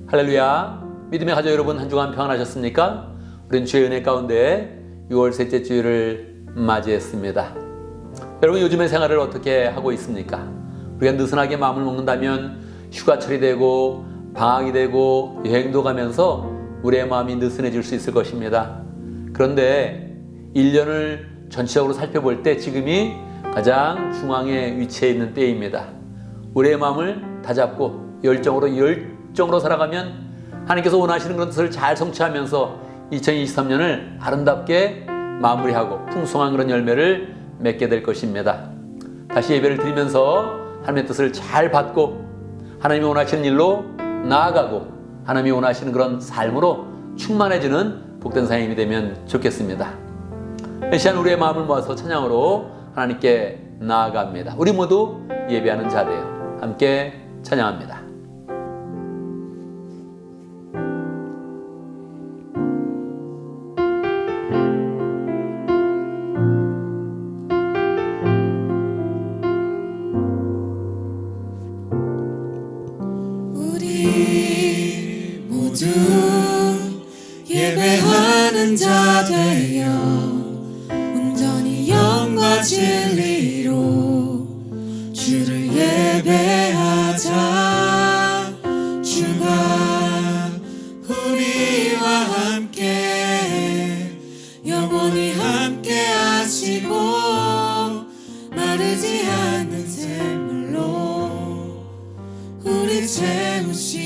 할렐루야. 믿음의 가족 여러분, 한 주간 평안하셨습니까? 우리는 주의 은혜 가운데 6월 셋째 주일을 맞이했습니다. 여러분, 요즘의 생활을 어떻게 하고 있습니까? 우리가 느슨하게 마음을 먹는다면 휴가철이 되고 방학이 되고 여행도 가면서 우리의 마음이 느슨해질 수 있을 것입니다. 그런데 1년을 전체적으로 살펴볼 때 지금이 가장 중앙에 위치해 있는 때입니다. 우리의 마음을 다잡고 열정으로 살아가면 하나님께서 원하시는 그런 뜻을 잘 성취하면서 2023년을 아름답게 마무리하고 풍성한 그런 열매를 맺게 될 것입니다. 다시 예배를 드리면서 하나님의 뜻을 잘 받고 하나님이 원하시는 일로 나아가고 하나님이 원하시는 그런 삶으로 충만해지는 복된 삶이 되면 좋겠습니다. 이 시간 우리의 마음을 모아서 찬양으로 하나님께 나아갑니다. 우리 모두 예배하는 자되어 함께 찬양합니다. 우리 모두 예배하는 자 되어 온전히 영과 진리로 주를 예배하자. 주가 우리와 함께 영원히 함께 하시고 마르지 않는 샘물로 우리 채우시.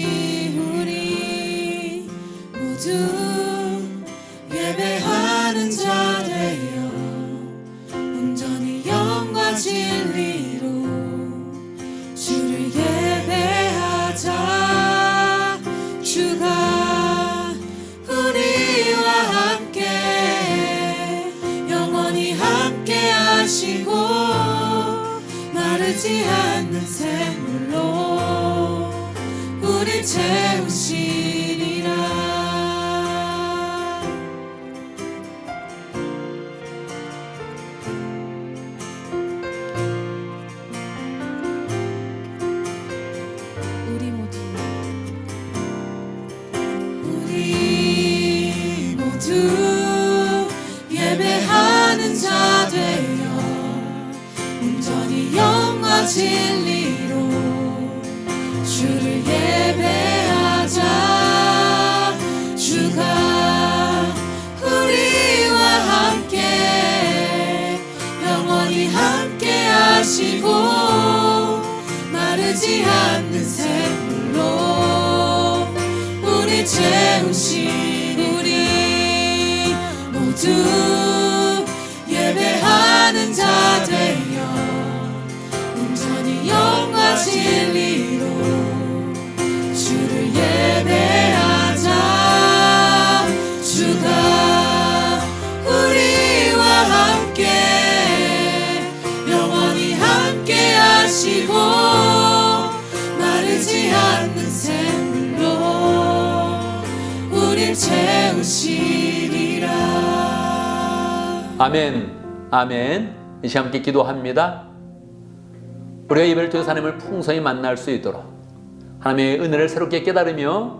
우리 모두 예배하는 자 되어 온전히 영과 진리로 주를 예배하자. 주가 우리와 함께 영원히 함께 하시고 마르지 않는 샘물로 우리 채우시리라. 우리 모두 예배하는 자 되어 온전히 영과 진리로 주를 예배하자. 주가 우리와 함께 영원히 함께 하시고 마르지 않는 샘물로 우리 채우시. 우리 모두 예배하는 자 되어 온전히 영과 진리로 주를 예배하자. 주가 우리와 함께 영원히 함께 하시고 마르지 않는 샘물로 우릴 채우시리라. 아멘, 아멘. 이 시간 함께 기도합니다. 우리가 예배를 통해서 하나님을 풍성히 만날 수 있도록 하나님의 은혜를 새롭게 깨달으며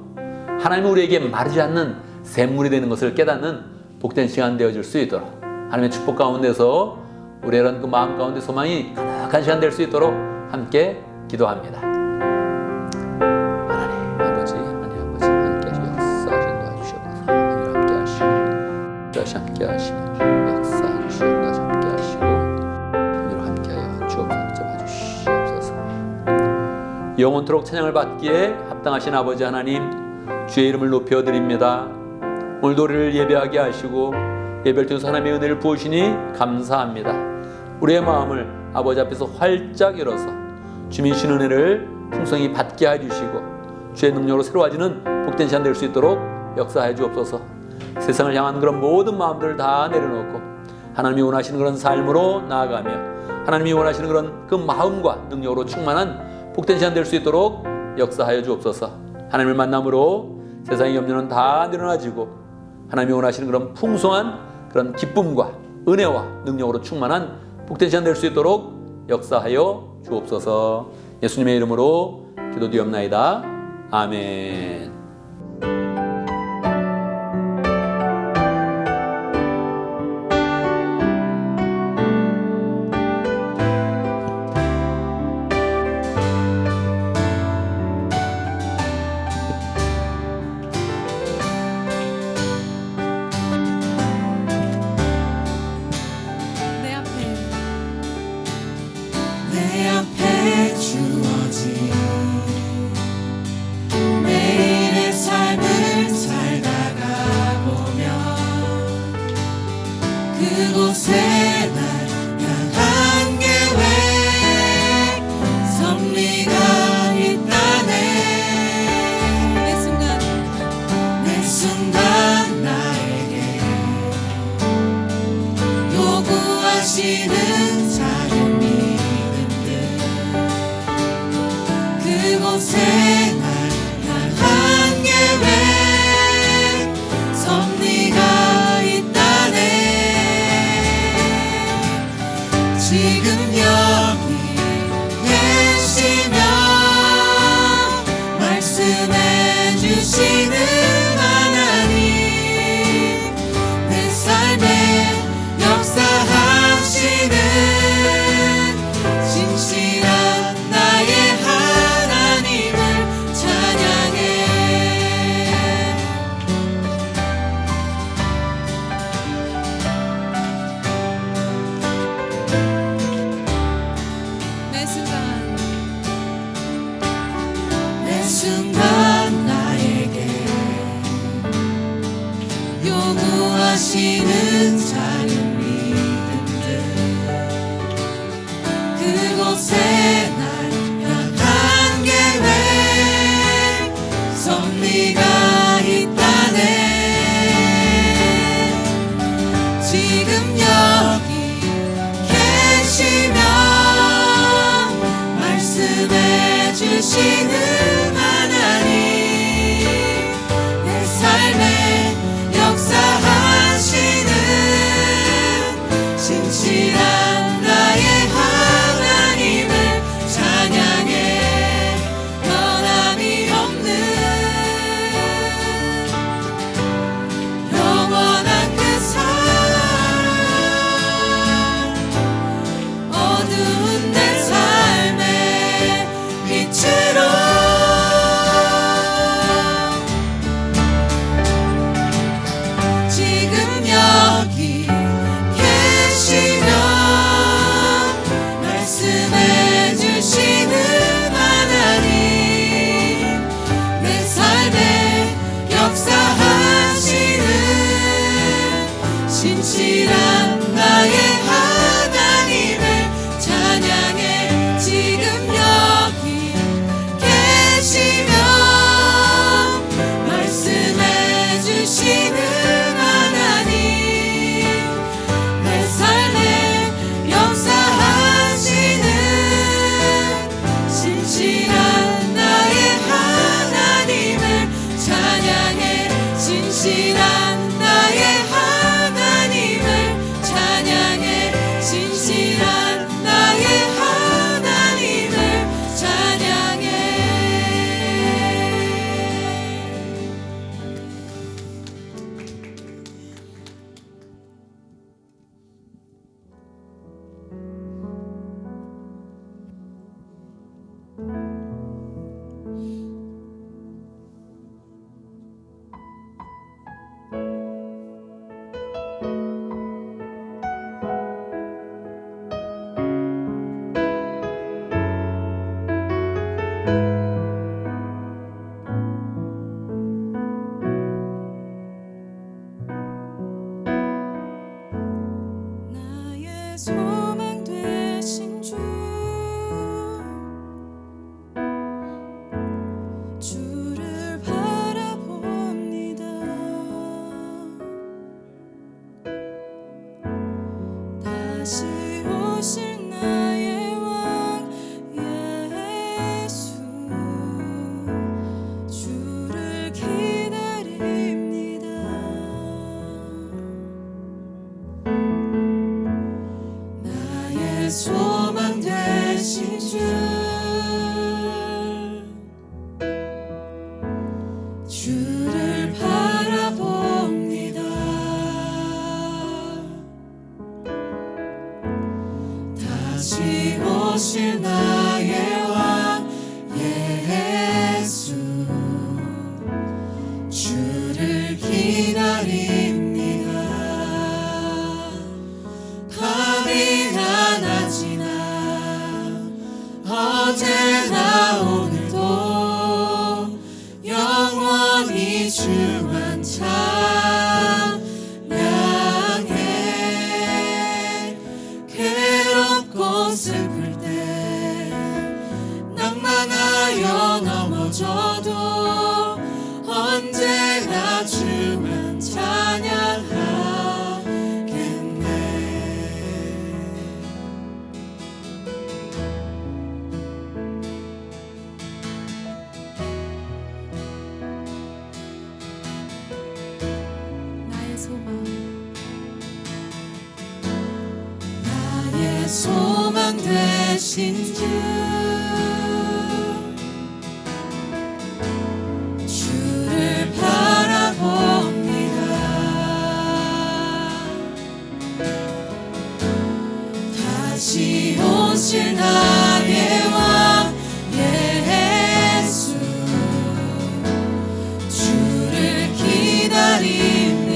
하나님이 우리에게 마르지 않는 샘물이 되는 것을 깨닫는 복된 시간 되어줄 수 있도록 하나님의 축복 가운데서 우리의 이런 그 마음 가운데 소망이 가득한 시간 될 수 있도록 함께 기도합니다. 하나님 아버지 함께 역사하신 도와주시옵소서. 하나님 함께 하시고 다시 함께 하시고 역사해 주시옵소서. 함께 하시고 하나님 함께하여 주옵소서. 잡아주시옵소서. 영원토록 찬양을 받기에 합당하신 아버지 하나님, 주의 이름을 높여드립니다. 오늘도 우리를 예배하게 하시고 예배를 통해서 하나님의 은혜를 부으시니 감사합니다. 우리의 마음을 아버지 앞에서 활짝 열어서 주님 주신 은혜를 풍성히 받게 해주시고 주의 능력으로 새로워지는 복된 시간 될 수 있도록 역사해 주옵소서. 세상을 향한 그런 모든 마음들을 다 내려놓고 하나님이 원하시는 그런 삶으로 나아가며 하나님이 원하시는 그런 그 마음과 능력으로 충만한 복된 시간 될 수 있도록 역사하여 주옵소서. 하나님을 만남으로 세상의 염려는 다 내려놔지고 하나님이 원하시는 그런 풍성한 그런 기쁨과 은혜와 능력으로 충만한 복된 시간 될 수 있도록 역사하여 주옵소서. 예수님의 이름으로 기도드리옵나이다. 아멘. 내 앞에 주어진 매일의 삶을 살다가 보면 그곳에 날 향한 계획 섭리가 있다네. 매 순간 나에게 요구하시는 작은 믿음들 그곳에 날 향한 계획 섭리가 있다네. 지금 여기 계시며 말씀해 주시는 하나님 내 삶에 역사하시는 진실한 나의 하나님을 찬양해. 매 순간 나에게 요구하시는 작은 믿음들 그곳에 날 향한 계획 섭리가 있다네. 지금 여기 계시며 말씀해 주시는 하나님 내 삶에 역사하시는 진실한 나의 하나님을 찬양해. 변함이 없는 영원한 그 사랑 어두운 내 삶의 빛으로 지금 여기 계시며 말씀해 주시는 하나님 내 삶에 역사하시는 진실한 나의 하나님을 찬양해. 지금 여기 계시며 말씀해 주시는 하나님 내 삶에 역사하시는 진실한 나의 하나님을 찬양해. 진실한 나의 하나님을 찬양해. 진실한 나의 하나님을 찬양해. 나의 소망 되신 주 주를 바라봅니다. 다시 오실 나의 왕 예수 주를 기다립니다. 나의 소망 되신 주 주를 바라봅니다. 다시 오실 나의 왕 예수 주를 기다립니다. 밤이나 낮이나 어제나 오늘도 영원히 주만 찬양해. 괴롭고 슬플 때 낭만하여 넘어져도 언제나 주만 찬양하겠네. 나의 소망, 나의 소망 되신 주, 주를 바라봅니다. 다시 오실 나의 왕 예수, 주를 기다립니다.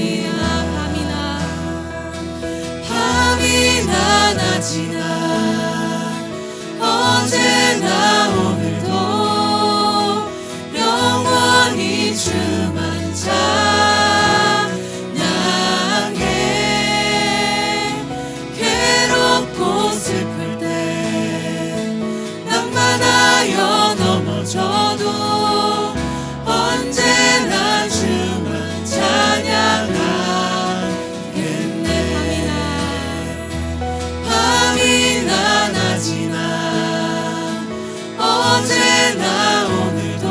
밤이나 낮이나 어제나 오늘도 영원히 주만 찬양해. 괴롭고 슬플 때 낭만하여 넘어져도 언제나 주만 찬양하겠네. 밤이나 낮이나 어제나 오늘도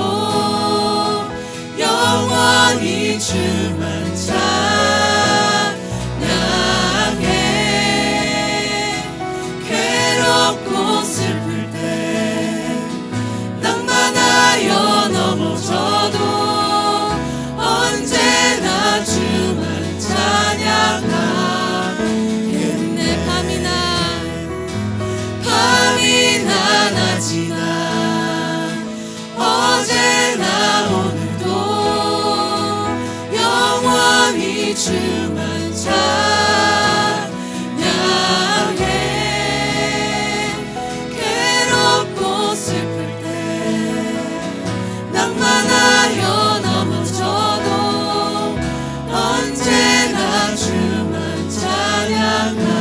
영원히 주만 찬양해. 괴롭고 슬플 때 낭만하여 넘어져도 언제나 주만 찬양하겠네. 밤이나 낮이나 어제나 오늘도 영원히 주만 찬양해. 괴롭고 슬플 때 낭만하여 넘어져도 언제나 주만 찬양하겠네.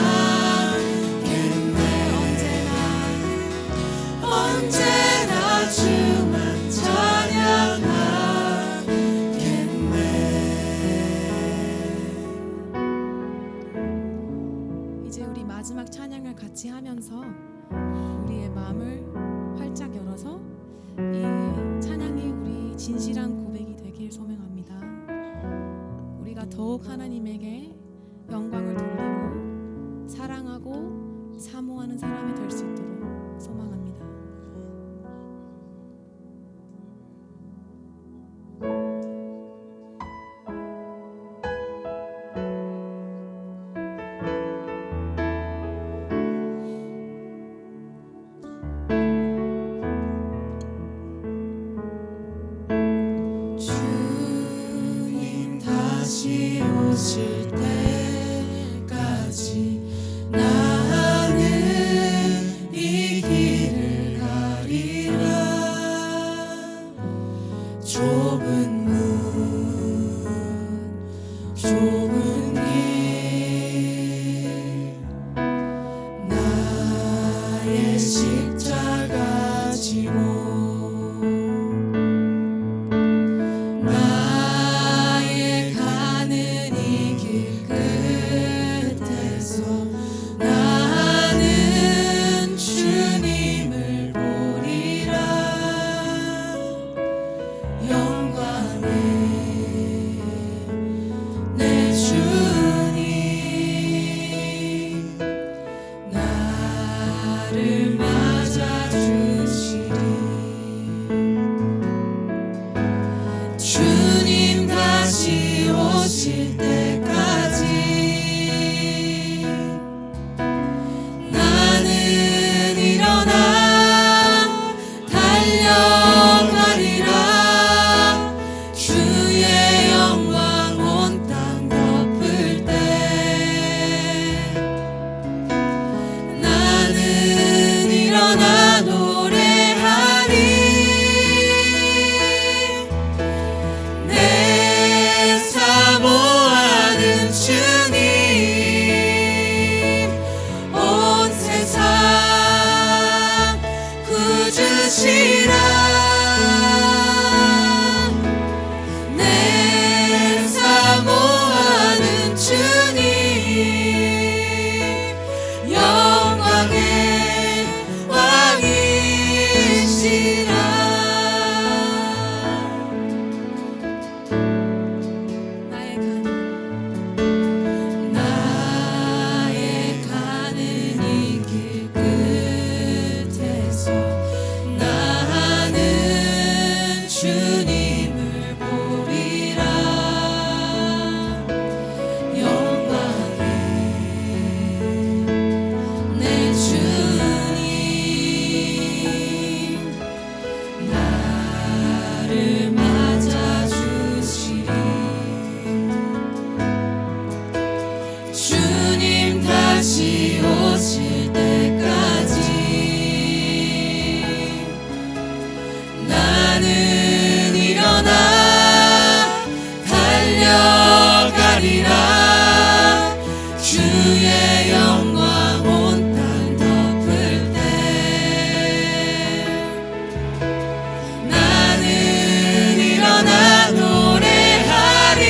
언제나 주만 찬양하겠네. 이제 우리 마지막 찬양을 같이 하면서 우리의 마음을 활짝 열어서 이 찬양이 우리 진실한 고백이 되길 소명합니다. 우리가 더욱 하나님에게 영광을 돌리고 사랑하고 사모하는 사람이 될 수 있도록 소망합니다. 주님 다시 오실 때까지 나는 이 길을 가리라. 좁은 문, 좁은 길, 나의 십자가 지고 나의 가는 이 길 끝에서 나는 주님을 보리라. 영광의 내 주님 나를 맞아주시리. 주시라 내 사모하는 주님 영광의 왕이시라 나의 가는 이 길 끝에서 나는 주님을 보리라 영광의 내 주님 나를 맞아주시리 주님 다시 오실 때까지 나는 일어나 달려가리라 주의 영광 온 땅 덮을 때 나는 일어나 노래하리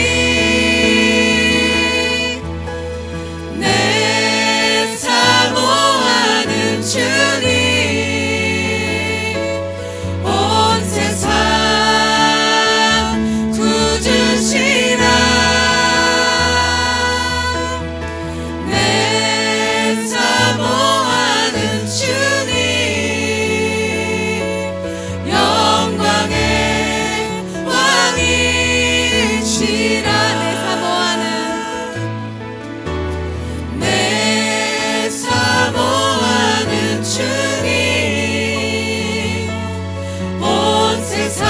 내 사모하는 주님 온 세상 구주시라 내 사모하는 주님 영광의 왕이시라 내 사모하는 주님 온 세상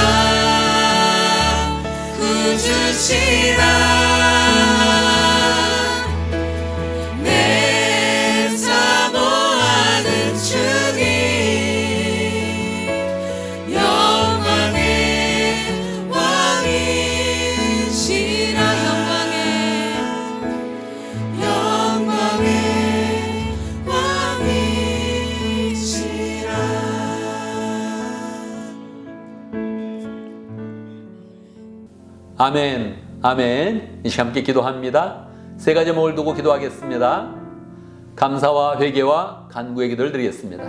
구주시라 내 사모하는 주님 영광의 왕이시라 영광의 왕이시라 아멘, 아멘. 이 시간 함께 기도합니다. 세 가지 제목을 두고 기도하겠습니다. 감사와 회개와 간구의 기도를 드리겠습니다.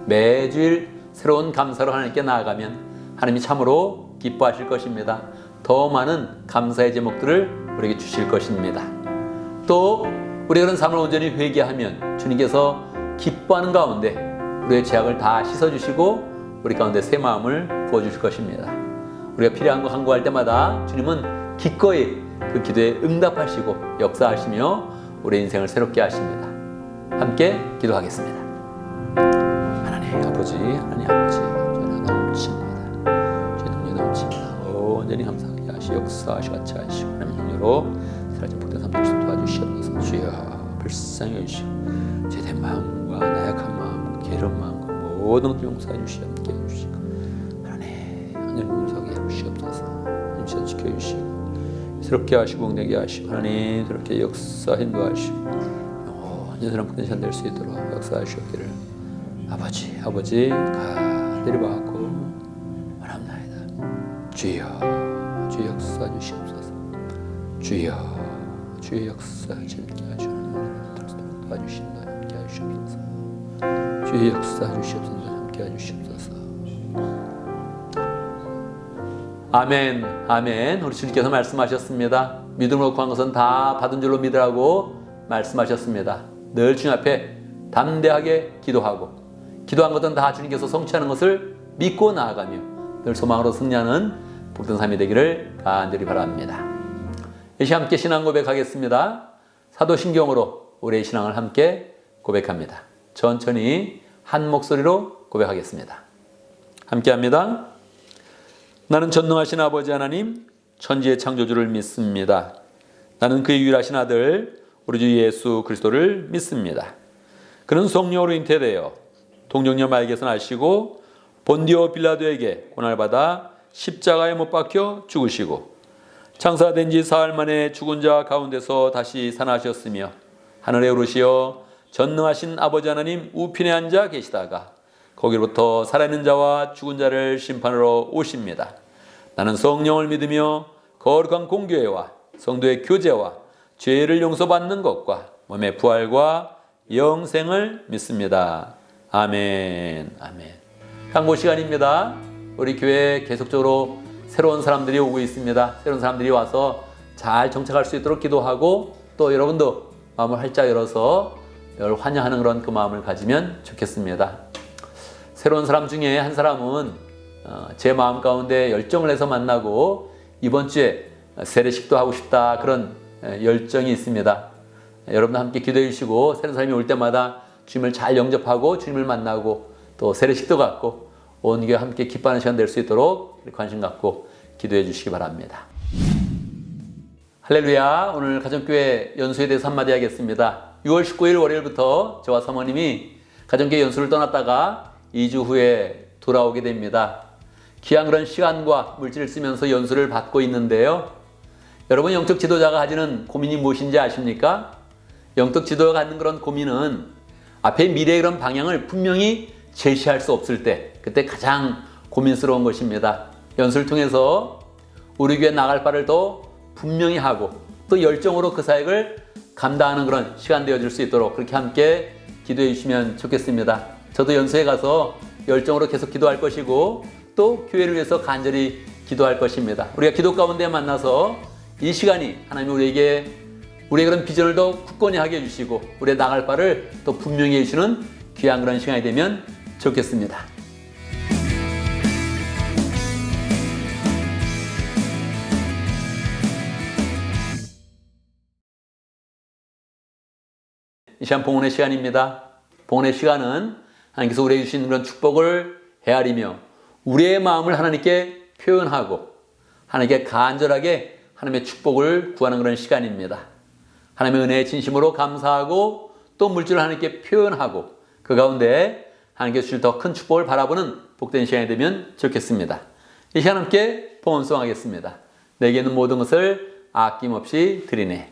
매주일 새로운 감사로 하나님께 나아가면 하나님이 참으로 기뻐하실 것입니다. 더 많은 감사의 제목들을 우리에게 주실 것입니다. 또 우리가 그런 삶을 온전히 회개하면 주님께서 기뻐하는 가운데 우리의 죄악을 다 씻어주시고 우리 가운데 새 마음을 부어주실 것입니다. 우리가 필요한 거 간구할 때마다 주님은 기꺼이 그 기도에 응답하시고 역사하시며 우리의 인생을 새롭게 하십니다. 함께 기도하겠습니다. 하나님 아버지, 하나님 아버지, 저희는 넘칩니다. 저희 능력 넘칩니다. 온전히 감사하게 하시 역사하시 같이 하시고 하나님 능력으로 사라진 복된 삶 될수 도와주시옵소서. 주여 불쌍히 여주시고 제된 마음과 나약한 마음, 게으른 마음과 모든 것을 용서해 주시옵소서. 함께 해주시고 하나님 하늘 용서하게 해주시옵소서. 임시에 지켜주시고 새롭게 하시고 응되게 하시고 하나님 새롭게 역사 인도하시고 영원히 사람 복된 삶 될 수 있도록 역사하시옵기를 아버지 간절히 받고 원합나이다. 주여 주의 역사 주시옵소서. 주여 주의 역사 재밌게 하시옵소서. 도와주신다 함께 하시옵소서. 주의 역사 주시옵소서. 함께 하시옵소서. 아멘, 아멘. 우리 주님께서 말씀하셨습니다. 믿음으로 구한 것은 다 받은 줄로 믿으라고 말씀하셨습니다. 늘 주님 앞에 담대하게 기도하고 기도한 것은 다 주님께서 성취하는 것을 믿고 나아가며 늘 소망으로 승리하는 복된 삶이 되기를 간절히 바랍니다. 이 시간 함께 신앙 고백하겠습니다. 사도신경으로 우리의 신앙을 함께 고백합니다. 천천히 한 목소리로 고백하겠습니다. 함께 합니다. 나는 전능하신 아버지 하나님 천지의 창조주를 믿습니다. 나는 그의 유일하신 아들 우리 주 예수 그리스도를 믿습니다. 그는 성령으로 잉태되어 동정녀 마에게서 나시고 본디오 빌라도에게 고난을 받아 십자가에 못 박혀 죽으시고 장사된 지 사흘 만에 죽은 자 가운데서 다시 살아나셨으며 하늘에 오르시어 전능하신 아버지 하나님 우편에 앉아 계시다가 거기로부터 살아있는 자와 죽은 자를 심판하러 오십니다. 나는 성령을 믿으며 거룩한 공교회와 성도의 교제와 죄를 용서받는 것과 몸의 부활과 영생을 믿습니다. 아멘. 아멘. 강고 시간입니다. 우리 교회에 계속적으로 새로운 사람들이 오고 있습니다. 새로운 사람들이 와서 잘 정착할 수 있도록 기도하고 또 여러분도 마음을 활짝 열어서 늘 환영하는 그런 그 마음을 가지면 좋겠습니다. 새로운 사람 중에 한 사람은 제 마음 가운데 열정을 해서 만나고 이번 주에 세례식도 하고 싶다 그런 열정이 있습니다. 여러분도 함께 기도해 주시고 새로운 사람이 올 때마다 주님을 잘 영접하고 주님을 만나고 또 세례식도 갖고 온 교회 함께 기뻐하는 시간 될 수 있도록 관심 갖고 기도해 주시기 바랍니다. 할렐루야. 오늘 가정교회 연수에 대해서 한마디 하겠습니다. 6월 19일 월요일부터 저와 사모님이 가정교회 연수를 떠났다가 2주 후에 돌아오게 됩니다. 귀한 그런 시간과 물질을 쓰면서 연수를 받고 있는데요. 여러분 영적 지도자가 가지는 고민이 무엇인지 아십니까? 영적 지도자가 갖는 그런 고민은 앞에 미래의 그런 방향을 분명히 제시할 수 없을 때 그때 가장 고민스러운 것입니다. 연수를 통해서 우리 교회 나갈 바를 더 분명히 하고 또 열정으로 그 사역을 감당하는 그런 시간 되어질 수 있도록 그렇게 함께 기도해 주시면 좋겠습니다. 저도 연수에 가서 열정으로 계속 기도할 것이고 또 교회를 위해서 간절히 기도할 것입니다. 우리가 기도 가운데 만나서 이 시간이 하나님이 우리에게 우리의 그런 비전을 더 굳건히 하게 해주시고 우리의 나갈 바를 더 분명히 해주시는 귀한 그런 시간이 되면 좋겠습니다. 이 시간 봉헌의 시간입니다. 봉헌의 시간은 하나님께서 우리에게 주신 그런 축복을 헤아리며 우리의 마음을 하나님께 표현하고 하나님께 간절하게 하나님의 축복을 구하는 그런 시간입니다. 하나님의 은혜에 진심으로 감사하고 또 물질을 하나님께 표현하고 그 가운데 하나님께서 주실 더 큰 축복을 바라보는 복된 시간이 되면 좋겠습니다. 이 시간 함께 봉헌송하겠습니다. 내게 있는 모든 것을 아낌없이 드리네.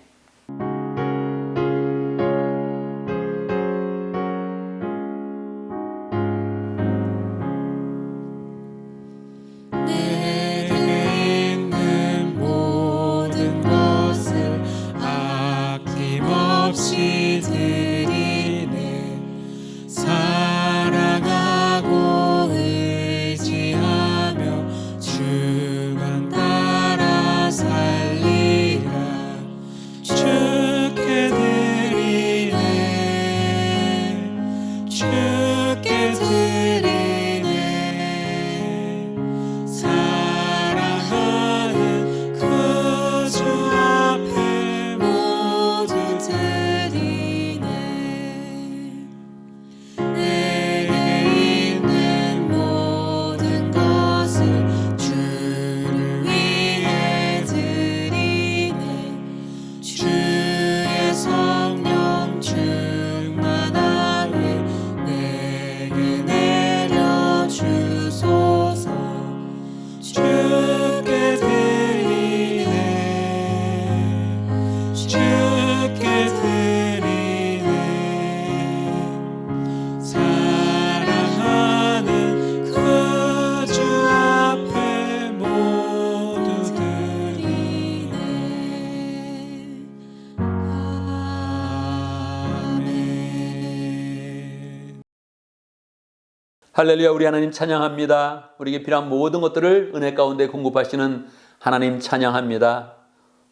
할렐루야. 우리 하나님 찬양합니다. 우리에게 필요한 모든 것들을 은혜 가운데 공급하시는 하나님 찬양합니다.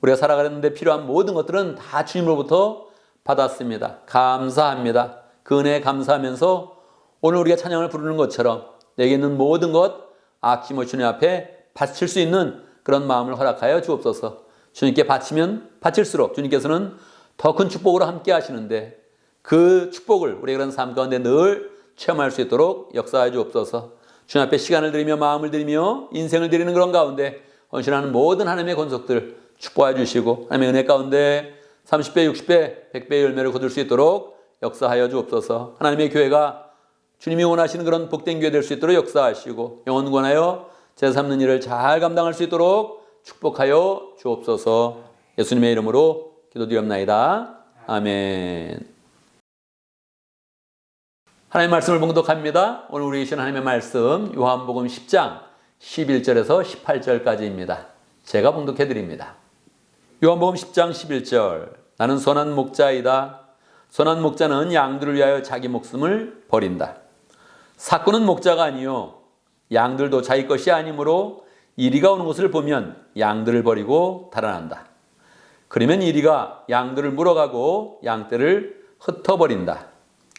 우리가 살아가는데 필요한 모든 것들은 다 주님으로부터 받았습니다. 감사합니다. 그 은혜에 감사하면서 오늘 우리가 찬양을 부르는 것처럼 내게 있는 모든 것 아낌없이 주님 앞에 바칠 수 있는 그런 마음을 허락하여 주옵소서. 주님께 바치면 바칠수록 주님께서는 더 큰 축복으로 함께 하시는데 그 축복을 우리의 그런 삶 가운데 늘 체험할 수 있도록 역사해 주옵소서. 주님 앞에 시간을 드리며 마음을 드리며 인생을 드리는 그런 가운데 헌신하는 모든 하나님의 권속들 축복해 주시고 하나님의 은혜 가운데 30배, 60배, 100배의 열매를 거둘 수 있도록 역사하여 주옵소서. 하나님의 교회가 주님이 원하시는 그런 복된 교회 될 수 있도록 역사하시고 영혼 권하여 제사 삼는 일을 잘 감당할 수 있도록 축복하여 주옵소서. 예수님의 이름으로 기도드리옵나이다. 아멘. 하나님의 말씀을 봉독합니다. 오늘 우리 주신 하나님의 말씀 요한복음 10장 11절에서 18절까지입니다. 제가 봉독해 드립니다. 요한복음 10장 11절 나는 선한 목자이다. 선한 목자는 양들을 위하여 자기 목숨을 버린다. 삭구는 목자가 아니요 양들도 자기 것이 아니므로 이리가 오는 것을 보면 양들을 버리고 달아난다. 그러면 이리가 양들을 물어가고 양떼를 흩어버린다.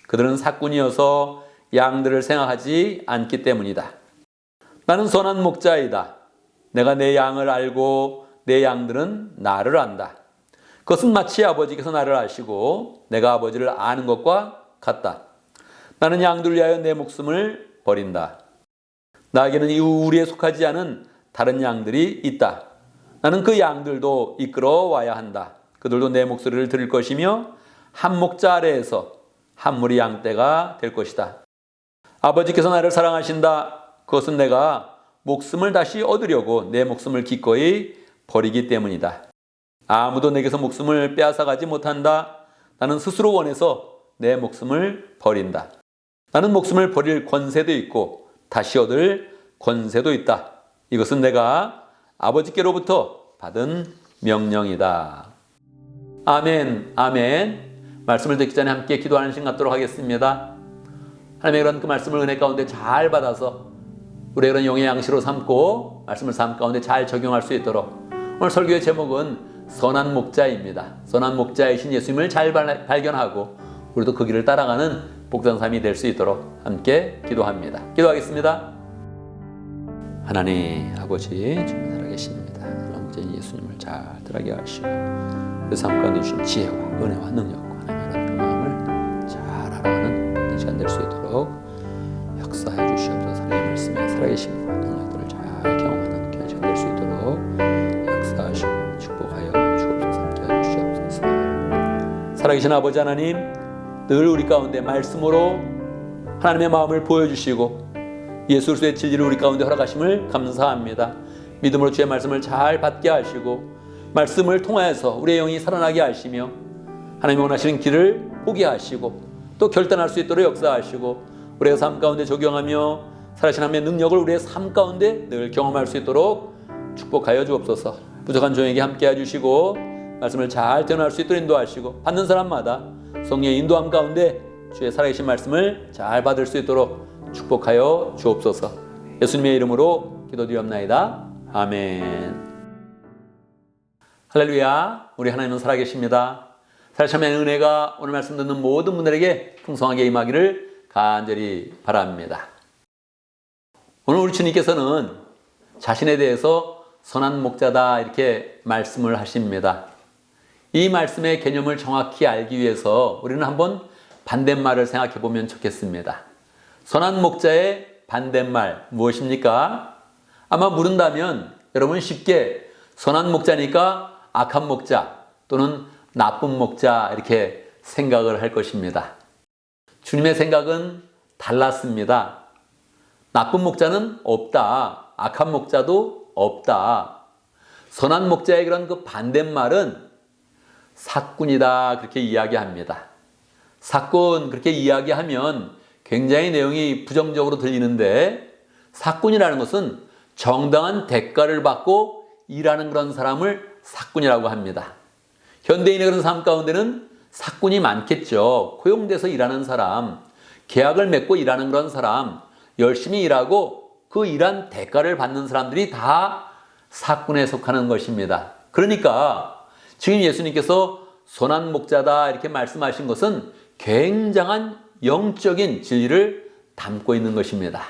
그들은 삭군이어서 양들을 생각하지 않기 때문이다. 나는 선한 목자이다. 내가 내 양을 알고 내 양들은 나를 안다. 그것은 마치 아버지께서 나를 아시고 내가 아버지를 아는 것과 같다. 나는 양들을 위하여 내 목숨을 버린다. 나에게는 이 우리에 속하지 않은 다른 양들이 있다. 나는 그 양들도 이끌어와야 한다. 그들도 내 목소리를 들을 것이며 한 목자 아래에서 한 무리 양떼가 될 것이다. 아버지께서 나를 사랑하신다. 그것은 내가 목숨을 다시 얻으려고 내 목숨을 기꺼이 버리기 때문이다. 아무도 내게서 목숨을 빼앗아가지 못한다. 나는 스스로 원해서 내 목숨을 버린다. 나는 목숨을 버릴 권세도 있고 다시 얻을 권세도 있다. 이것은 내가 아버지께로부터 받은 명령이다. 아멘, 아멘. 말씀을 듣기 전에 함께 기도하는 시간 갖도록 하겠습니다. 하나님의 그런 그 말씀을 은혜 가운데 잘 받아서 우리의 그런 용의 양식으로 삼고 말씀을 삶 가운데 잘 적용할 수 있도록 오늘 설교의 제목은 선한 목자입니다. 선한 목자이신 예수님을 잘 발견하고 우리도 그 길을 따라가는 복된 삶이 될 수 있도록 함께 기도합니다. 기도하겠습니다. 하나님 아버지 주님 살아계십니다. 영제인 예수님을 잘 들어가게 하시고 그 삶 가운데 주신 지혜와 은혜와 능력과 하나님의 그런 마음을 잘 알아가는 시간 될 수 있도록 역사해 주시옵소서. 하나님의 말씀에 살아계심과 능력들을 잘 경험하는 귀한 시간 될 수 있도록 역사하시고 축복하여 주옵소서. 함께 주시옵소서. 살아계신 아버지 하나님, 늘 우리 가운데 말씀으로 하나님의 마음을 보여주시고 예수 그리스도의 진리를 우리 가운데 허락하심을 감사합니다. 믿음으로 주의 말씀을 잘 받게 하시고 말씀을 통하여서 우리의 영이 살아나게 하시며 하나님이 원하시는 길을 보게 하시고 또 결단할 수 있도록 역사하시고 우리의 삶 가운데 적용하며 살아신 하나님의 능력을 우리의 삶 가운데 늘 경험할 수 있도록 축복하여 주옵소서. 부족한 종에게 함께 해주시고 말씀을 잘 전할 수 있도록 인도하시고 받는 사람마다 성령의 인도함 가운데 주의 살아계신 말씀을 잘 받을 수 있도록 축복하여 주옵소서. 예수님의 이름으로 기도드리옵나이다. 아멘. 할렐루야. 우리 하나님은 살아계십니다. 살아계심의 은혜가 오늘 말씀 듣는 모든 분들에게 풍성하게 임하기를 간절히 바랍니다. 오늘 우리 주님께서는 자신에 대해서 선한 목자다 이렇게 말씀을 하십니다. 이 말씀의 개념을 정확히 알기 위해서 우리는 한번 반대말을 생각해 보면 좋겠습니다. 선한 목자의 반대말 무엇입니까? 아마 물은다면 여러분 쉽게 선한 목자니까 악한 목자 또는 나쁜 목자 이렇게 생각을 할 것입니다. 주님의 생각은 달랐습니다. 나쁜 목자는 없다. 악한 목자도 없다. 선한 목자의 그런 그 반대말은 삭군이다 그렇게 이야기합니다. 삭군 그렇게 이야기하면 굉장히 내용이 부정적으로 들리는데 삭군이라는 것은 정당한 대가를 받고 일하는 그런 사람을 삭군이라고 합니다. 현대인의 그런 삶 가운데는 삭군이 많겠죠. 고용돼서 일하는 사람, 계약을 맺고 일하는 그런 사람, 열심히 일하고 그 일한 대가를 받는 사람들이 다 삭군에 속하는 것입니다. 그러니까 지금 예수님께서 선한 목자다 이렇게 말씀하신 것은 굉장한 영적인 진리를 담고 있는 것입니다.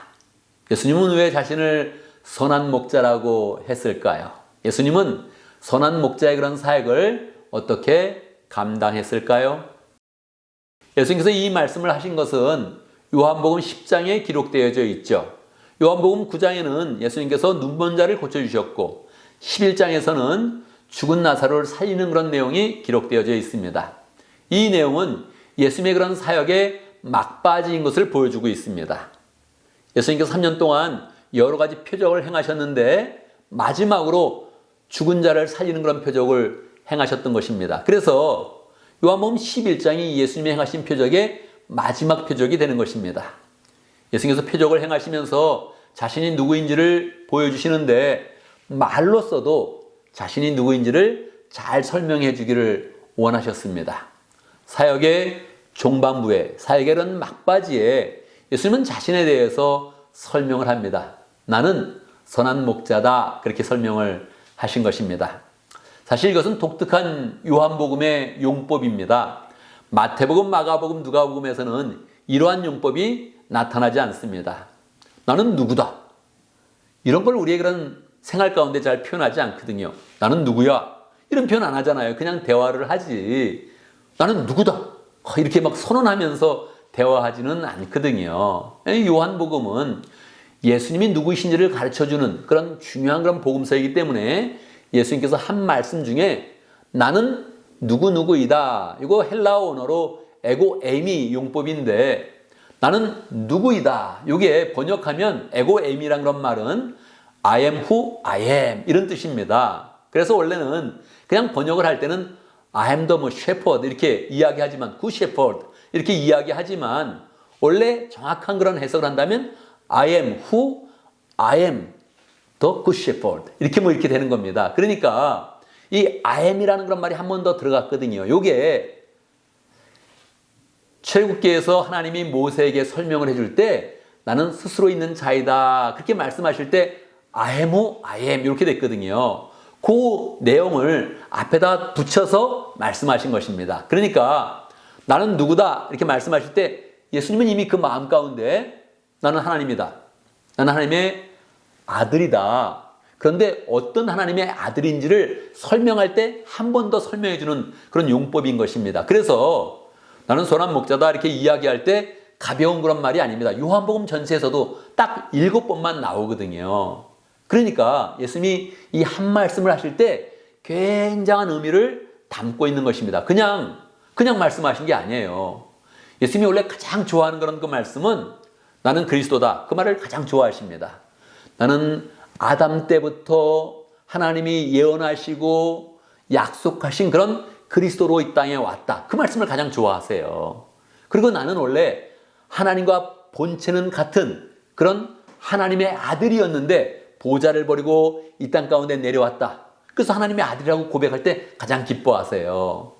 예수님은 왜 자신을 선한 목자라고 했을까요? 예수님은 선한 목자의 그런 사역을 어떻게 감당했을까요? 예수님께서 이 말씀을 하신 것은 요한복음 10장에 기록되어져 있죠. 요한복음 9장에는 예수님께서 눈먼 자를 고쳐주셨고 11장에서는 죽은 나사로를 살리는 그런 내용이 기록되어져 있습니다. 이 내용은 예수님의 그런 사역에 막바지인 것을 보여주고 있습니다. 예수님께서 3년 동안 여러 가지 표적을 행하셨는데 마지막으로 죽은 자를 살리는 그런 표적을 행하셨던 것입니다. 그래서 요한복음 11장이 예수님이 행하신 표적의 마지막 표적이 되는 것입니다. 예수님께서 표적을 행하시면서 자신이 누구인지를 보여주시는데 말로써도 자신이 누구인지를 잘 설명해 주기를 원하셨습니다. 사역의 종반부에, 사역의 이런 막바지에 예수님은 자신에 대해서 설명을 합니다. 나는 선한 목자다, 그렇게 설명을 하신 것입니다. 사실 이것은 독특한 요한복음의 용법입니다. 마태복음, 마가복음, 누가복음에서는 이러한 용법이 나타나지 않습니다. 나는 누구다, 이런 걸 우리의 그런 생활 가운데 잘 표현하지 않거든요. 나는 누구야, 이런 표현 안 하잖아요. 그냥 대화를 하지. 나는 누구다, 이렇게 막 선언하면서 대화하지는 않거든요. 요한복음은 예수님이 누구이신지를 가르쳐주는 그런 중요한 그런 복음서이기 때문에 예수님께서 한 말씀 중에 나는 누구누구이다, 이거 헬라어 언어로 에고 에미 용법인데 나는 누구이다, 이게 번역하면 에고 에미란 그런 말은 I am who I am 이런 뜻입니다. 그래서 원래는 그냥 번역을 할 때는 I am the shepherd 이렇게 이야기하지만 good shepherd 이렇게 이야기하지만 원래 정확한 그런 해석을 한다면 I am who I am the good shepherd 이렇게 이렇게 되는 겁니다. 그러니까 이 I am이라는 그런 말이 한 번 더 들어갔거든요. 요게 출애굽기에서 하나님이 모세에게 설명을 해줄 때 나는 스스로 있는 자이다 그렇게 말씀하실 때 I am who I am 이렇게 됐거든요. 그 내용을 앞에다 붙여서 말씀하신 것입니다. 그러니까 나는 누구다 이렇게 말씀하실 때 예수님은 이미 그 마음 가운데 나는 하나님이다, 나는 하나님의 아들이다, 그런데 어떤 하나님의 아들인지를 설명할 때 한 번 더 설명해 주는 그런 용법인 것입니다. 그래서 나는 선한 목자다 이렇게 이야기할 때 가벼운 그런 말이 아닙니다. 요한복음 전체에서도 딱 7번만 나오거든요. 그러니까 예수님이 이 한 말씀을 하실 때 굉장한 의미를 담고 있는 것입니다. 그냥 말씀하신 게 아니에요. 예수님이 원래 가장 좋아하는 그런 그 말씀은 나는 그리스도다, 그 말을 가장 좋아하십니다. 나는 아담 때부터 하나님이 예언하시고 약속하신 그런 그리스도로 이 땅에 왔다, 그 말씀을 가장 좋아하세요. 그리고 나는 원래 하나님과 본체는 같은 그런 하나님의 아들이었는데 보좌를 버리고 이 땅 가운데 내려왔다, 그래서 하나님의 아들이라고 고백할 때 가장 기뻐하세요.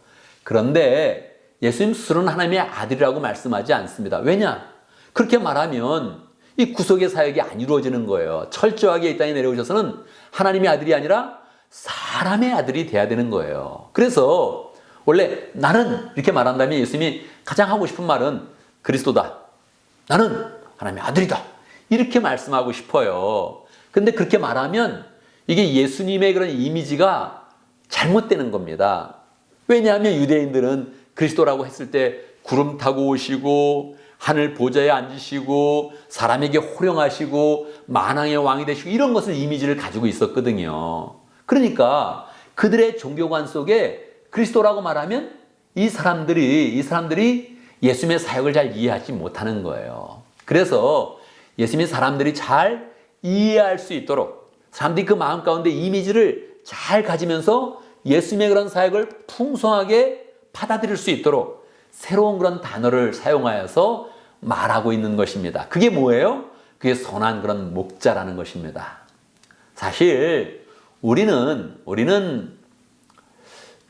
그런데 예수님 스스로는 하나님의 아들이라고 말씀하지 않습니다. 왜냐? 그렇게 말하면 이 구속의 사역이 안 이루어지는 거예요. 철저하게 이 땅에 내려오셔서는 하나님의 아들이 아니라 사람의 아들이 돼야 되는 거예요. 그래서 원래 나는 이렇게 말한다면 예수님이 가장 하고 싶은 말은 그리스도다, 나는 하나님의 아들이다, 이렇게 말씀하고 싶어요. 근데 그렇게 말하면 이게 예수님의 그런 이미지가 잘못되는 겁니다. 왜냐하면 유대인들은 그리스도라고 했을 때 구름 타고 오시고 하늘 보좌에 앉으시고 사람에게 호령하시고 만왕의 왕이 되시고 이런 것을 이미지를 가지고 있었거든요. 그러니까 그들의 종교관 속에 그리스도라고 말하면 이 사람들이 예수님의 사역을 잘 이해하지 못하는 거예요. 그래서 예수님이 사람들이 잘 이해할 수 있도록 사람들이 그 마음 가운데 이미지를 잘 가지면서 예수님의 그런 사역을 풍성하게 받아들일 수 있도록 새로운 그런 단어를 사용하여서 말하고 있는 것입니다. 그게 뭐예요? 그게 선한 그런 목자라는 것입니다. 사실 우리는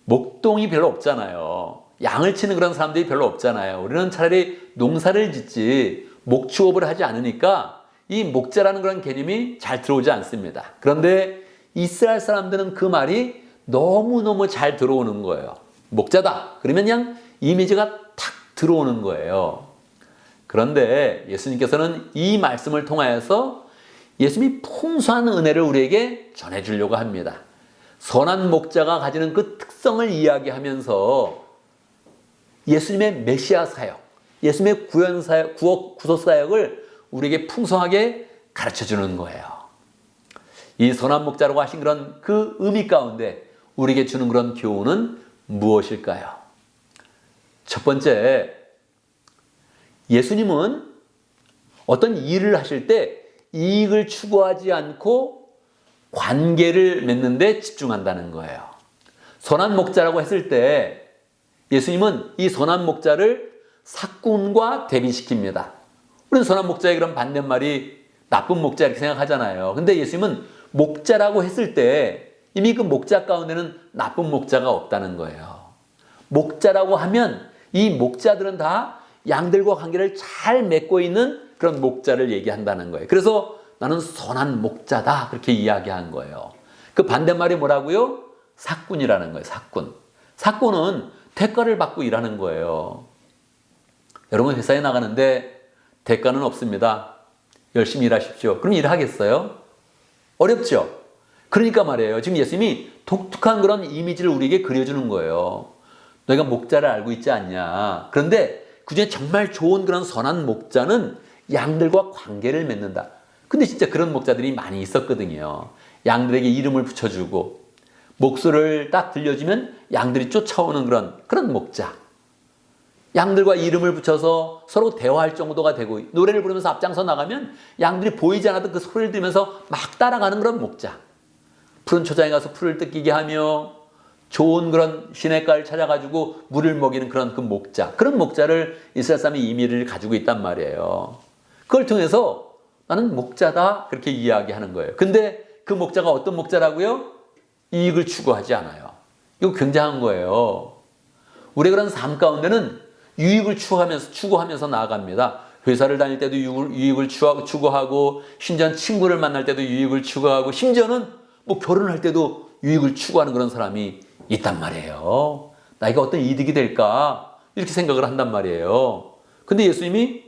목동이 별로 없잖아요. 양을 치는 그런 사람들이 별로 없잖아요. 우리는 차라리 농사를 짓지 목축업을 하지 않으니까 이 목자라는 그런 개념이 잘 들어오지 않습니다. 그런데 이스라엘 사람들은 그 말이 너무너무 잘 들어오는 거예요. 목자다 그러면 그냥 이미지가 탁 들어오는 거예요. 그런데 예수님께서는 이 말씀을 통하여서 예수님이 풍성한 은혜를 우리에게 전해주려고 합니다. 선한 목자가 가지는 그 특성을 이야기하면서 예수님의 메시아 사역, 예수님의 구원 사역, 구속 사역을 우리에게 풍성하게 가르쳐주는 거예요. 이 선한 목자라고 하신 그런 그 의미 가운데 우리에게 주는 그런 교훈은 무엇일까요? 첫 번째, 예수님은 어떤 일을 하실 때 이익을 추구하지 않고 관계를 맺는 데 집중한다는 거예요. 선한 목자라고 했을 때 예수님은 이 선한 목자를 사꾼과 대비시킵니다. 우리는 선한 목자의 그런 반대말이 나쁜 목자 이렇게 생각하잖아요. 근데 예수님은 목자라고 했을 때 이미 그 목자 가운데는 나쁜 목자가 없다는 거예요. 목자라고 하면 이 목자들은 다 양들과 관계를 잘 맺고 있는 그런 목자를 얘기한다는 거예요. 그래서 나는 선한 목자다 그렇게 이야기한 거예요. 그 반대말이 뭐라고요? 사꾼이라는 거예요. 사꾼. 사꾼은 대가를 받고 일하는 거예요. 여러분 회사에 나가는데 대가는 없습니다. 열심히 일하십시오. 그럼 일하겠어요? 어렵죠? 그러니까 말이에요. 지금 예수님이 독특한 그런 이미지를 우리에게 그려주는 거예요. 너희가 목자를 알고 있지 않냐. 그런데 그중에 정말 좋은 그런 선한 목자는 양들과 관계를 맺는다. 근데 진짜 그런 목자들이 많이 있었거든요. 양들에게 이름을 붙여주고 목소리를 딱 들려주면 양들이 쫓아오는 그런 목자. 양들과 이름을 붙여서 서로 대화할 정도가 되고 노래를 부르면서 앞장서 나가면 양들이 보이지 않아도 그 소리를 들으면서 막 따라가는 그런 목자. 푸른 초장에 가서 풀을 뜯기게 하며 좋은 그런 시냇가를 찾아가지고 물을 먹이는 그런 그 목자. 그런 목자를 이스라엘 사람이 이미를 가지고 있단 말이에요. 그걸 통해서 나는 목자다 그렇게 이야기하는 거예요. 근데 그 목자가 어떤 목자라고요? 이익을 추구하지 않아요. 이거 굉장한 거예요. 우리 그런 삶 가운데는 유익을 추구하면서 나아갑니다. 회사를 다닐 때도 유익을 추구하고 심지어 친구를 만날 때도 유익을 추구하고 심지어는 뭐 결혼할 때도 유익을 추구하는 그런 사람이 있단 말이에요. 나에게 어떤 이득이 될까? 이렇게 생각을 한단 말이에요. 근데 예수님이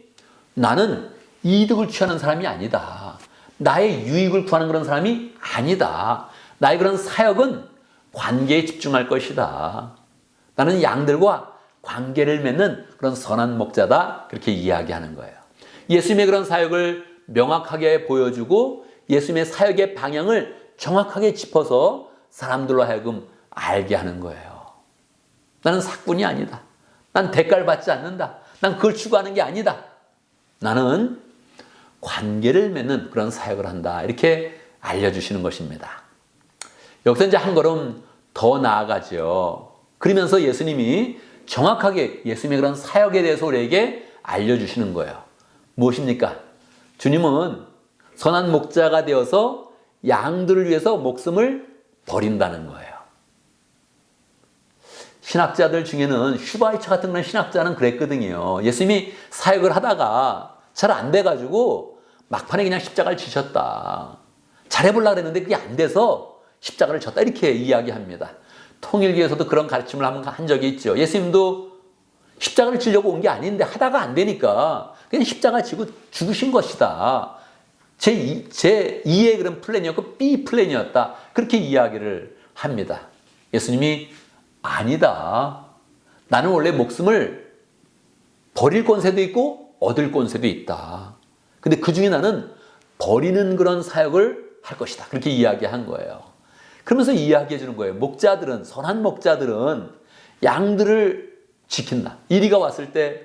나는 이득을 취하는 사람이 아니다. 나의 유익을 구하는 그런 사람이 아니다. 나의 그런 사역은 관계에 집중할 것이다. 나는 양들과 관계를 맺는 그런 선한 목자다. 그렇게 이야기하는 거예요. 예수님의 그런 사역을 명확하게 보여주고 예수님의 사역의 방향을 정확하게 짚어서 사람들로 하여금 알게 하는 거예요. 나는 사꾼이 아니다. 난 대가를 받지 않는다. 난 그걸 추구하는 게 아니다. 나는 관계를 맺는 그런 사역을 한다. 이렇게 알려주시는 것입니다. 여기서 이제 한 걸음 더 나아가죠. 그러면서 예수님이 정확하게 예수님의 그런 사역에 대해서 우리에게 알려주시는 거예요. 무엇입니까? 주님은 선한 목자가 되어서 양들을 위해서 목숨을 버린다는 거예요. 신학자들 중에는 슈바이처 같은 그런 신학자는 그랬거든요. 예수님이 사역을 하다가 잘 안 돼가지고 막판에 그냥 십자가를 지셨다. 잘해보려고 했는데 그게 안 돼서 십자가를 졌다. 이렇게 이야기합니다. 통일교에서도 그런 가르침을 한 적이 있죠. 예수님도 십자가를 지려고 온 게 아닌데 하다가 안 되니까 그냥 십자가 지고 죽으신 것이다. 제2의 그런 플랜이었고 B 플랜이었다. 그렇게 이야기를 합니다. 예수님이 아니다. 나는 원래 목숨을 버릴 권세도 있고 얻을 권세도 있다. 근데 그 중에 나는 버리는 그런 사역을 할 것이다. 그렇게 이야기한 거예요. 그러면서 이야기해 주는 거예요. 목자들은, 선한 목자들은 양들을 지킨다. 이리가 왔을 때,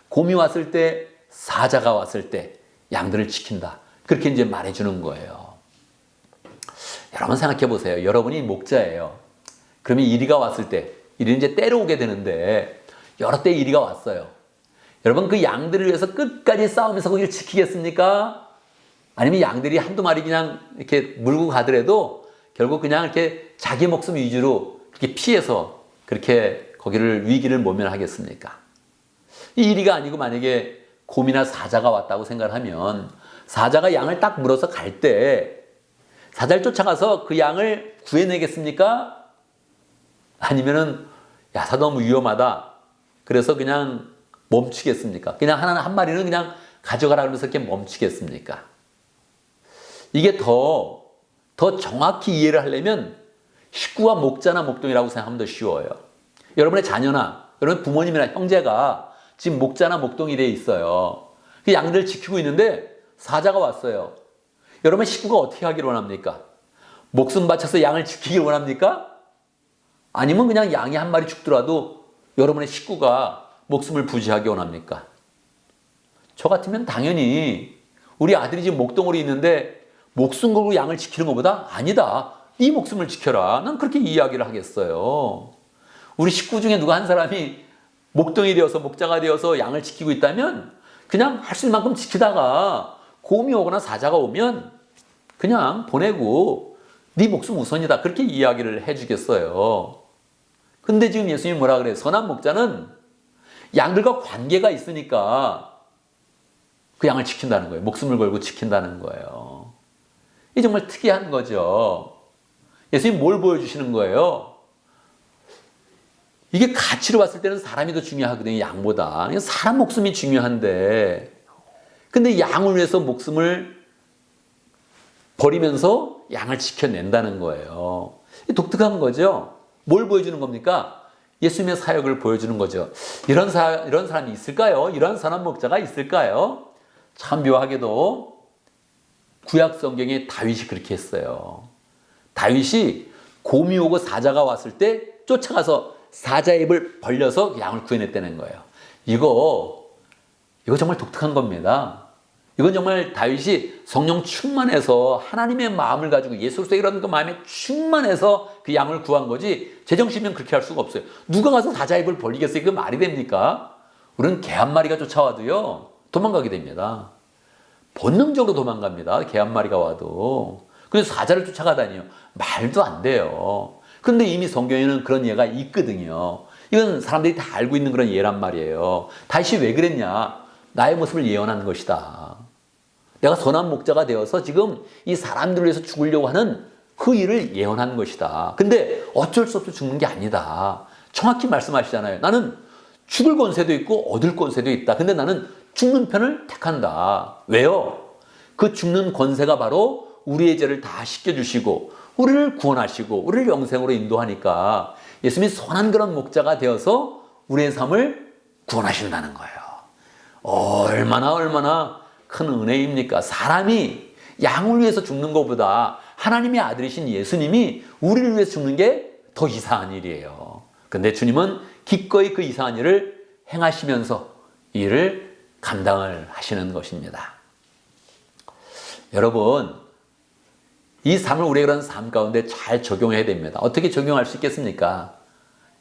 곰이 왔을 때, 사자가 왔을 때 양들을 지킨다. 그렇게 이제 말해 주는 거예요. 여러분 생각해 보세요. 여러분이 목자예요. 그러면 이리가 왔을 때, 이리는 이제 때로 오게 되는데 여러 때 이리가 왔어요. 여러분 그 양들을 위해서 끝까지 싸우면서 거기를 지키겠습니까? 아니면 양들이 한두 마리 그냥 이렇게 물고 가더라도 결국 그냥 이렇게 자기 목숨 위주로 그렇게 피해서 그렇게 거기를 위기를 모면하겠습니까? 이 이리가 아니고 만약에 곰이나 사자가 왔다고 생각을 하면 사자가 양을 딱 물어서 갈 때 사자를 쫓아가서 그 양을 구해내겠습니까? 아니면은 야, 사 너무 위험하다. 그래서 그냥 멈추겠습니까? 그냥 한 마리는 그냥 가져가라 그러면서 이렇게 멈추겠습니까? 이게 더 정확히 이해를 하려면 식구와 목자나 목동이라고 생각하면 더 쉬워요. 여러분의 자녀나 여러분 부모님이나 형제가 지금 목자나 목동이 돼 있어요. 그 양들을 지키고 있는데 사자가 왔어요. 여러분 식구가 어떻게 하기를 원합니까? 목숨 바쳐서 양을 지키길 원합니까? 아니면 그냥 양이 한 마리 죽더라도 여러분의 식구가 목숨을 부지하기 원합니까? 저 같으면 당연히 우리 아들이 지금 목동으로 있는데 목숨 걸고 양을 지키는 것보다 아니다. 네 목숨을 지켜라. 난 그렇게 이야기를 하겠어요. 우리 식구 중에 누가 한 사람이 목동이 되어서 목자가 되어서 양을 지키고 있다면 그냥 할 수 있는 만큼 지키다가 곰이 오거나 사자가 오면 그냥 보내고 네 목숨 우선이다. 그렇게 이야기를 해주겠어요. 근데 지금 예수님이 뭐라 그래요? 선한 목자는 양들과 관계가 있으니까 그 양을 지킨다는 거예요. 목숨을 걸고 지킨다는 거예요. 이게 정말 특이한 거죠. 예수님이 뭘 보여주시는 거예요? 이게 가치로 봤을 때는 사람이 더 중요하거든요. 양보다. 사람 목숨이 중요한데 근데 양을 위해서 목숨을 버리면서 양을 지켜낸다는 거예요. 독특한 거죠. 뭘 보여주는 겁니까? 예수님의 사역을 보여주는 거죠. 이런 사람이 있을까요? 이런 선한 목자가 있을까요? 참 묘하게도 구약 성경에 다윗이 그렇게 했어요. 다윗이 곰이 오고 사자가 왔을 때 쫓아가서 사자의 입을 벌려서 양을 구해냈다는 거예요. 이거 정말 독특한 겁니다. 이건 정말 다윗이 성령 충만해서 하나님의 마음을 가지고 예수로서 이런 그 마음에 충만해서 그 양을 구한 거지 제정신이면 그렇게 할 수가 없어요. 누가 가서 사자의 입을 벌리겠어요? 그게 말이 됩니까? 우리는 개 한 마리가 쫓아와도요 도망가게 됩니다. 본능적으로 도망갑니다. 개 한 마리가 와도. 근데 사자를 쫓아가다니요. 말도 안 돼요. 근데 이미 성경에는 그런 예가 있거든요. 이건 사람들이 다 알고 있는 그런 예란 말이에요. 다윗이 왜 그랬냐? 나의 모습을 예언한 것이다. 내가 선한 목자가 되어서 지금 이 사람들을 위해서 죽으려고 하는 그 일을 예언한 것이다. 근데 어쩔 수 없이 죽는 게 아니다. 정확히 말씀하시잖아요. 나는 죽을 권세도 있고 얻을 권세도 있다. 근데 나는 죽는 편을 택한다. 왜요? 그 죽는 권세가 바로 우리의 죄를 다 씻겨주시고 우리를 구원하시고 우리를 영생으로 인도하니까 예수님이 선한 그런 목자가 되어서 우리의 삶을 구원하신다는 거예요. 얼마나 큰 은혜입니까? 사람이 양을 위해서 죽는 것보다 하나님의 아들이신 예수님이 우리를 위해서 죽는 게 더 이상한 일이에요. 근데 주님은 기꺼이 그 이상한 일을 행하시면서 이 일을 감당을 하시는 것입니다. 여러분, 이 삶을 우리가 그런 삶 가운데 잘 적용해야 됩니다. 어떻게 적용할 수 있겠습니까?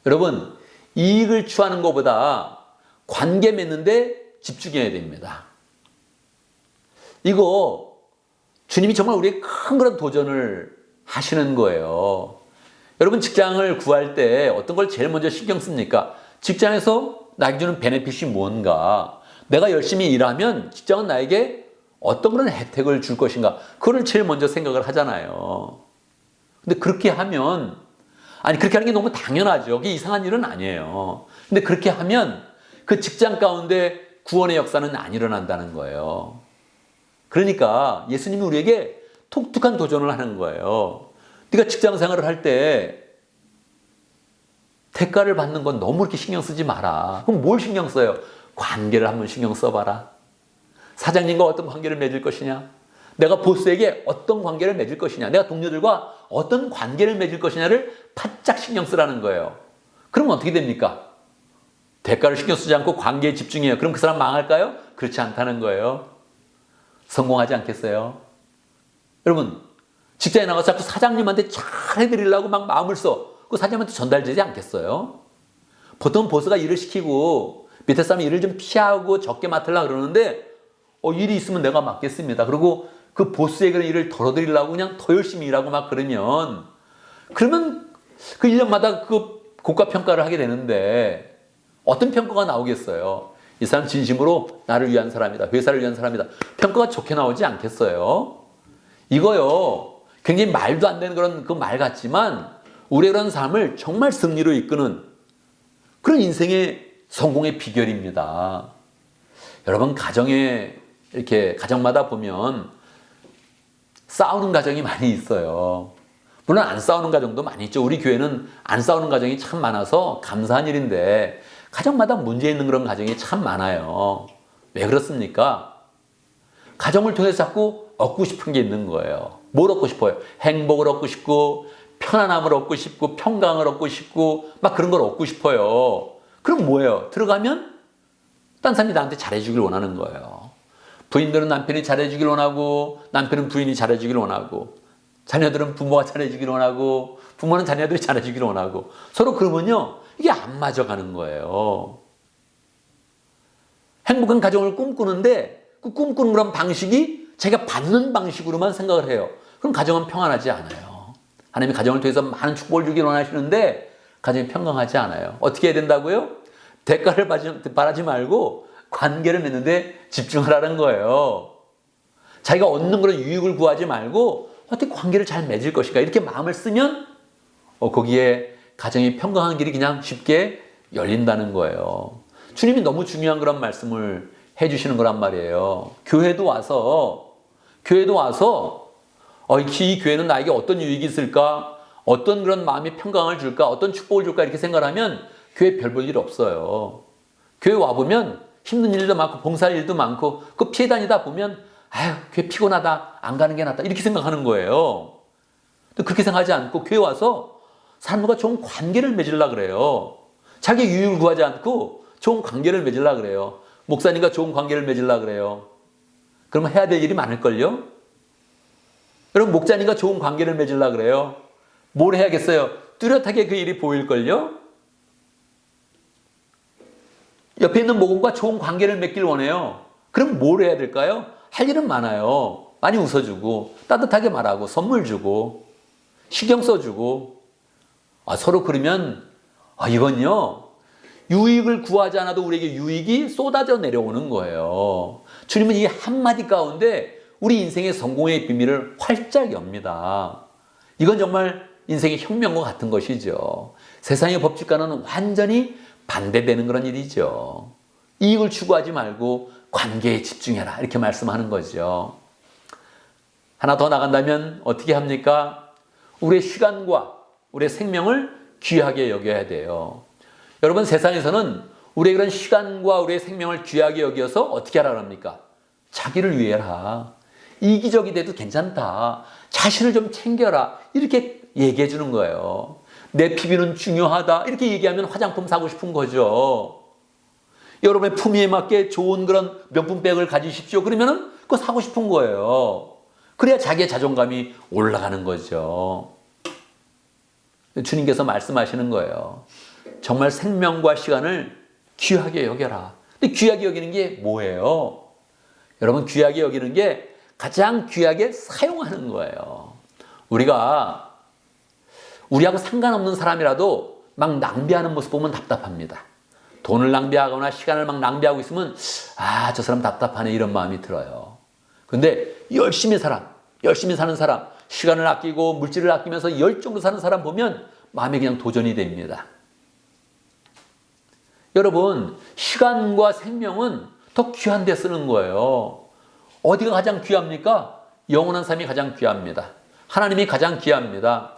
여러분, 이익을 취하는 것보다 관계 맺는데 집중해야 됩니다. 이거 주님이 정말 우리에게 큰 그런 도전을 하시는 거예요. 여러분, 직장을 구할 때 어떤 걸 제일 먼저 신경 씁니까? 직장에서 나에게 주는 베네핏이 뭔가, 내가 열심히 일하면 직장은 나에게 어떤 그런 혜택을 줄 것인가, 그걸 제일 먼저 생각을 하잖아요. 근데 그렇게 하면, 그렇게 하는 게 너무 당연하죠. 그게 이상한 일은 아니에요. 근데 그렇게 하면 그 직장 가운데 구원의 역사는 안 일어난다는 거예요. 그러니까 예수님이 우리에게 독특한 도전을 하는 거예요. 네가 직장 생활을 할 때 대가를 받는 건 너무 이렇게 신경 쓰지 마라. 그럼 뭘 신경 써요? 관계를 한번 신경 써봐라. 사장님과 어떤 관계를 맺을 것이냐? 내가 보스에게 어떤 관계를 맺을 것이냐? 내가 동료들과 어떤 관계를 맺을 것이냐를 바짝 신경 쓰라는 거예요. 그러면 어떻게 됩니까? 대가를 신경 쓰지 않고 관계에 집중해요. 그럼 그 사람 망할까요? 그렇지 않다는 거예요. 성공하지 않겠어요? 여러분, 직장에 나가서 자꾸 사장님한테 잘해드리려고 막 마음을 써. 그 사장님한테 전달되지 않겠어요? 보통 보스가 일을 시키고 밑에 사람이 일을 좀 피하고 적게 맡으려고 그러는데 일이 있으면 내가 맡겠습니다. 그리고 그 보스에게 일을 덜어드리려고 그냥 더 열심히 일하고 막 그러면 그 1년마다 그 고가 평가를 하게 되는데 어떤 평가가 나오겠어요? 이 사람 진심으로 나를 위한 사람이다. 회사를 위한 사람이다. 평가가 좋게 나오지 않겠어요? 이거요. 굉장히 말도 안 되는 그런 그 말 같지만 우리의 그런 삶을 정말 승리로 이끄는 그런 인생의 성공의 비결입니다. 여러분, 가정마다 보면 싸우는 가정이 많이 있어요. 물론 안 싸우는 가정도 많이 있죠. 우리 교회는 안 싸우는 가정이 참 많아서 감사한 일인데 가정마다 문제 있는 그런 가정이 참 많아요. 왜 그렇습니까? 가정을 통해서 자꾸 얻고 싶은 게 있는 거예요. 뭘 얻고 싶어요? 행복을 얻고 싶고 편안함을 얻고 싶고 평강을 얻고 싶고 막 그런 걸 얻고 싶어요. 그럼 뭐예요? 들어가면 딴 사람이 나한테 잘해주길 원하는 거예요. 부인들은 남편이 잘해주길 원하고 남편은 부인이 잘해주길 원하고 자녀들은 부모가 잘해주길 원하고 부모는 자녀들이 잘해주길 원하고 서로 그러면요 이게 안 맞아가는 거예요. 행복한 가정을 꿈꾸는데 그 꿈꾸는 그런 방식이 자기가 받는 방식으로만 생각을 해요. 그럼 가정은 평안하지 않아요. 하나님이 가정을 통해서 많은 축복을 주길 원하시는데 가정이 평강하지 않아요. 어떻게 해야 된다고요? 대가를 바라지 말고 관계를 맺는데 집중하라는 거예요. 자기가 얻는 그런 유익을 구하지 말고 어떻게 관계를 잘 맺을 것인가 이렇게 마음을 쓰면 거기에 가정이 평강한 길이 그냥 쉽게 열린다는 거예요. 주님이 너무 중요한 그런 말씀을 해주시는 거란 말이에요. 교회도 와서 이 교회는 나에게 어떤 유익이 있을까? 어떤 그런 마음의 평강을 줄까? 어떤 축복을 줄까? 이렇게 생각하면 교회 별 볼 일 없어요. 교회 와보면 힘든 일도 많고 봉사할 일도 많고 그 피해 다니다 보면 아유 교회 피곤하다 안 가는 게 낫다 이렇게 생각하는 거예요. 근데 그렇게 생각하지 않고 교회 와서 사람들과 좋은 관계를 맺으려고 그래요. 자기 유익을 구하지 않고 좋은 관계를 맺으려고 그래요. 목사님과 좋은 관계를 맺으려고 그래요. 그러면 해야 될 일이 많을걸요? 여러분 목자님과 좋은 관계를 맺으려고 그래요. 뭘 해야겠어요? 뚜렷하게 그 일이 보일걸요? 옆에 있는 목원과 좋은 관계를 맺길 원해요. 그럼 뭘 해야 될까요? 할 일은 많아요. 많이 웃어주고 따뜻하게 말하고 선물 주고 신경 써주고 서로 그러면 이건요 유익을 구하지 않아도 우리에게 유익이 쏟아져 내려오는 거예요. 주님은 이 한마디 가운데 우리 인생의 성공의 비밀을 활짝 엽니다. 이건 정말 인생의 혁명과 같은 것이죠. 세상의 법칙과는 완전히 반대되는 그런 일이죠. 이익을 추구하지 말고 관계에 집중해라 이렇게 말씀하는 거죠. 하나 더 나간다면 어떻게 합니까? 우리의 시간과 우리의 생명을 귀하게 여겨야 돼요. 여러분 세상에서는 우리의 그런 시간과 우리의 생명을 귀하게 여겨서 어떻게 하라고 합니까? 자기를 위해라. 이기적이 돼도 괜찮다. 자신을 좀 챙겨라. 이렇게 얘기해 주는 거예요. 내 피부는 중요하다. 이렇게 얘기하면 화장품 사고 싶은 거죠. 여러분의 품위에 맞게 좋은 그런 명품백을 가지십시오. 그러면은 그거 사고 싶은 거예요. 그래야 자기의 자존감이 올라가는 거죠. 주님께서 말씀하시는 거예요. 정말 생명과 시간을 귀하게 여겨라. 근데 귀하게 여기는 게 뭐예요? 여러분 귀하게 여기는 게 가장 귀하게 사용하는 거예요. 우리하고 상관없는 사람이라도 막 낭비하는 모습 보면 답답합니다. 돈을 낭비하거나 시간을 막 낭비하고 있으면 저 사람 답답하네 이런 마음이 들어요. 근데 열심히 사는 사람, 시간을 아끼고 물질을 아끼면서 열정으로 사는 사람 보면 마음이 그냥 도전이 됩니다. 여러분 시간과 생명은 더 귀한 데 쓰는 거예요. 어디가 가장 귀합니까? 영원한 삶이 가장 귀합니다. 하나님이 가장 귀합니다.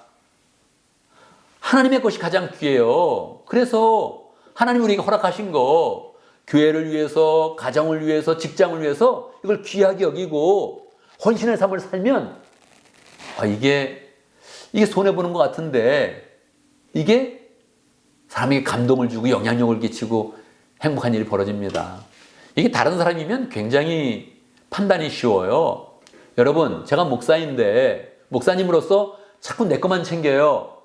하나님의 것이 가장 귀해요. 그래서 하나님 우리에게 허락하신 거 교회를 위해서 가정을 위해서 직장을 위해서 이걸 귀하게 여기고 헌신의 삶을 살면 이게 손해보는 것 같은데 이게 사람에게 감동을 주고 영향력을 끼치고 행복한 일이 벌어집니다. 이게 다른 사람이면 굉장히 판단이 쉬워요. 여러분 제가 목사인데 목사님으로서 자꾸 내 것만 챙겨요.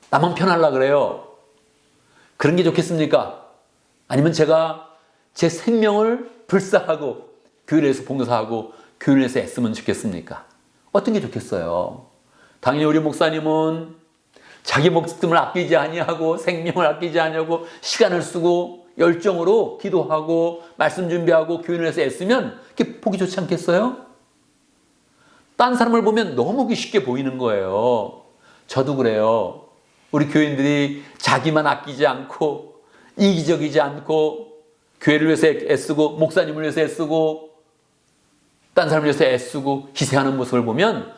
나만 편하려고 그래요. 그런 게 좋겠습니까? 아니면 제가 제 생명을 불사하고 교회를 위해서 봉사하고 교회를 위해서 애쓰면 좋겠습니까? 어떤 게 좋겠어요? 당연히 우리 목사님은 자기 목숨을 아끼지 아니하고 생명을 아끼지 아니하고 시간을 쓰고 열정으로 기도하고 말씀 준비하고 교회를 위해서 애쓰면 그게 보기 좋지 않겠어요? 딴 사람을 보면 너무 쉽게 보이는 거예요. 저도 그래요. 우리 교인들이 자기만 아끼지 않고 이기적이지 않고 교회를 위해서 애쓰고 목사님을 위해서 애쓰고 딴 사람을 위해서 애쓰고 희생하는 모습을 보면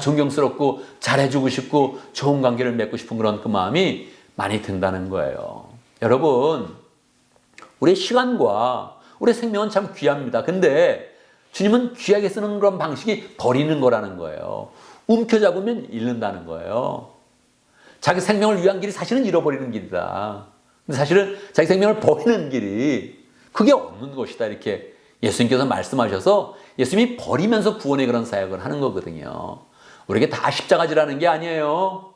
존경스럽고 잘해주고 싶고 좋은 관계를 맺고 싶은 그런 그 마음이 많이 든다는 거예요. 여러분 우리의 시간과 우리의 생명은 참 귀합니다. 근데 주님은 귀하게 쓰는 그런 방식이 버리는 거라는 거예요. 움켜잡으면 잃는다는 거예요. 자기 생명을 위한 길이 사실은 잃어버리는 길이다. 근데 사실은 자기 생명을 버리는 길이 그게 없는 것이다. 이렇게 예수님께서 말씀하셔서 예수님이 버리면서 구원의 그런 사역을 하는 거거든요. 우리에게 다 십자가지라는 게 아니에요.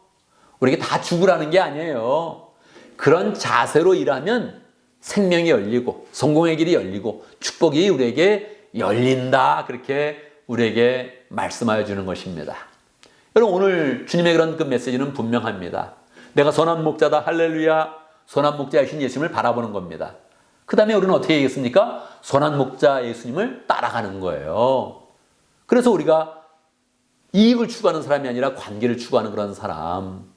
우리에게 다 죽으라는 게 아니에요. 그런 자세로 일하면 생명이 열리고 성공의 길이 열리고 축복이 우리에게 열린다. 그렇게 우리에게 말씀하여 주는 것입니다. 여러분, 오늘 주님의 그런 그 메시지는 분명합니다. 내가 선한 목자다. 할렐루야. 선한 목자이신 예수님을 바라보는 겁니다. 그 다음에 우리는 어떻게 하겠습니까? 선한 목자 예수님을 따라가는 거예요. 그래서 우리가 이익을 추구하는 사람이 아니라 관계를 추구하는 그런 사람,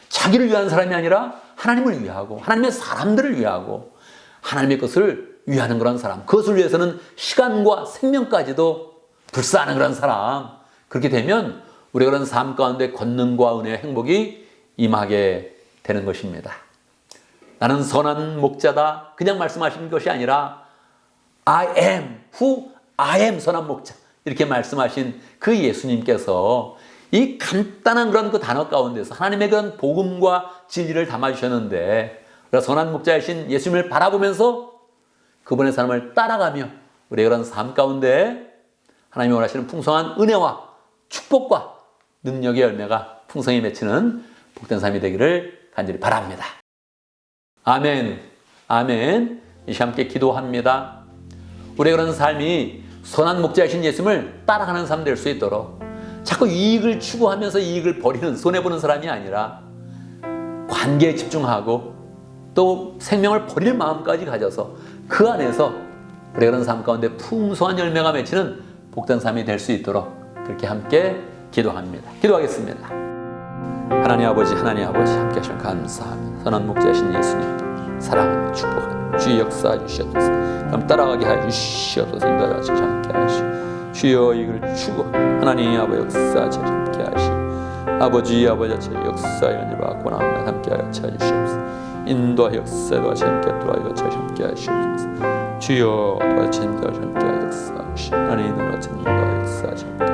자기를 위한 사람이 아니라 하나님을 위하고 하나님의 사람들을 위하고 하나님의 것을 위하는 그런 사람, 그것을 위해서는 시간과 생명까지도 불사하는 그런 사람, 그렇게 되면 우리가 그런 삶 가운데 권능과 은혜의 행복이 임하게 되는 것입니다. 나는 선한 목자다. 그냥 말씀하신 것이 아니라 I am who I am 선한 목자. 이렇게 말씀하신 그 예수님께서 이 간단한 그런 그 단어 가운데서 하나님의 그런 복음과 진리를 담아주셨는데, 선한 목자이신 예수님을 바라보면서 그분의 삶을 따라가며 우리의 그런 삶 가운데 하나님이 원하시는 풍성한 은혜와 축복과 능력의 열매가 풍성히 맺히는 복된 삶이 되기를 간절히 바랍니다. 아멘, 아멘. 이 시간 함께 기도합니다. 우리의 그런 삶이 선한 목자이신 예수님을 따라가는 삶 될 수 있도록 자꾸 이익을 추구하면서 이익을 버리는, 손해보는 사람이 아니라 관계에 집중하고 또 생명을 버릴 마음까지 가져서 그 안에서 우리의 그런 삶 가운데 풍성한 열매가 맺히는 복된 삶이 될 수 있도록 그렇게 함께 기도합니다. 기도하겠습니다. 하나님 아버지 함께 하시면 감사합니다. 선한 목자이신 예수님 사랑하며 축복하며 주의 역사해 주시옵소서. 그럼 따라가게 하여 주시옵소서. 인도하여 주시옵소서. 함께 하시오. 주여 이걸 추구 하나님 아버지 역사에 함께 하시오. 아버지 역사에 연일 받고 나오면 함께 하여 주시옵소서. 인도와 역사에 함께 도와여 함께 하시옵소서. 주여 도와주님과 함께 하여 역사하시오. 하나님의 인도와 역사에 함께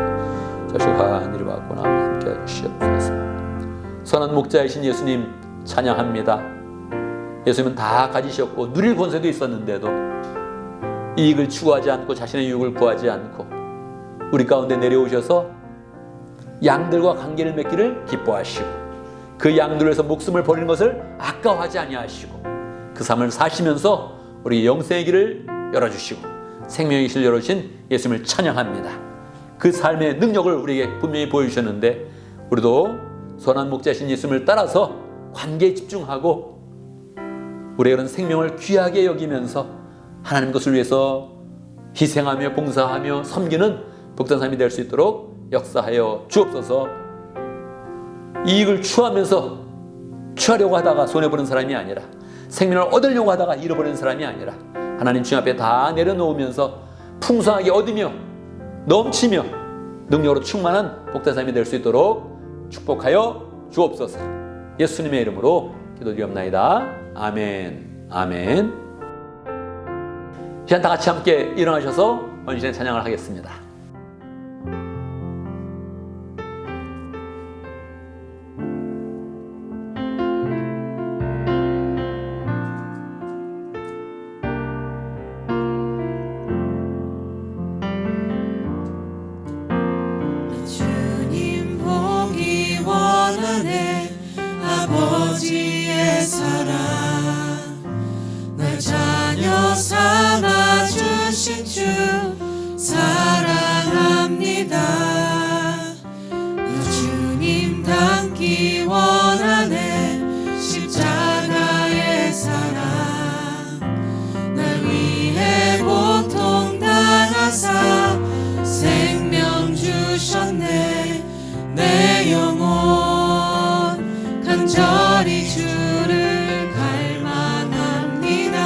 자주가 하늘을 받고 나오면 함께 하여 주시옵소서. 선한 목자이신 예수님 찬양합니다. 예수님은 다 가지셨고 누릴 권세도 있었는데도 이익을 추구하지 않고 자신의 유익을 구하지 않고 우리 가운데 내려오셔서 양들과 관계를 맺기를 기뻐하시고 그 양들을 위해서 목숨을 버리는 것을 아까워하지 아니하시고 그 삶을 사시면서 우리 영생의 길을 열어주시고 생명의 길을 열어주신 예수님을 찬양합니다. 그 삶의 능력을 우리에게 분명히 보여주셨는데 우리도 선한 목자이신 예수님을 따라서 관계에 집중하고 우리의 그런 생명을 귀하게 여기면서 하나님 것을 위해서 희생하며 봉사하며 섬기는 복된 삶이 될 수 있도록 역사하여 주옵소서. 이익을 취하려고 하다가 손해보는 사람이 아니라 생명을 얻으려고 하다가 잃어버리는 사람이 아니라 하나님 주님 앞에 다 내려놓으면서 풍성하게 얻으며 넘치며 능력으로 충만한 복된 삶이 될 수 있도록 축복하여 주옵소서. 예수님의 이름으로 기도드리옵나이다. 아멘. 아멘. 시간 다 같이 함께 일어나셔서 헌신의 찬양을 하겠습니다. 주님 보기 원하네 아버지의 사랑 날 자녀 삼아 주신 주 사랑합니다. 주님 닮기 원하네 십자가의 사랑 날 위해 고통 당하사 생명 주셨네. 내 영혼 간절히 주를 갈망합니다.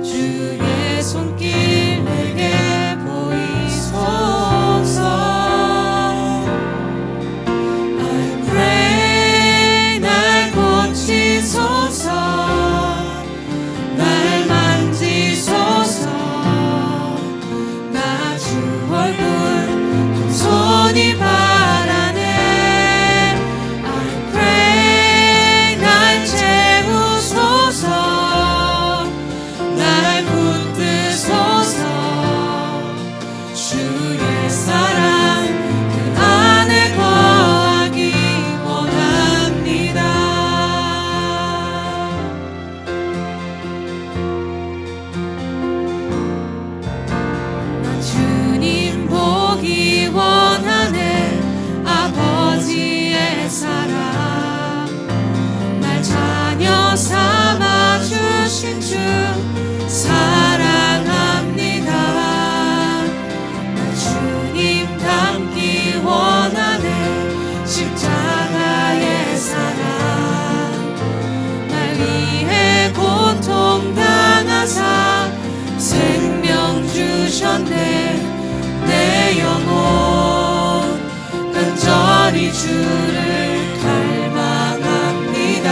주의 손길 내게 보이소서. I pray 날 고치소서. 날 만지소서. 나 주 얼굴 손이 바라네. I pray 주를 갈망합니다.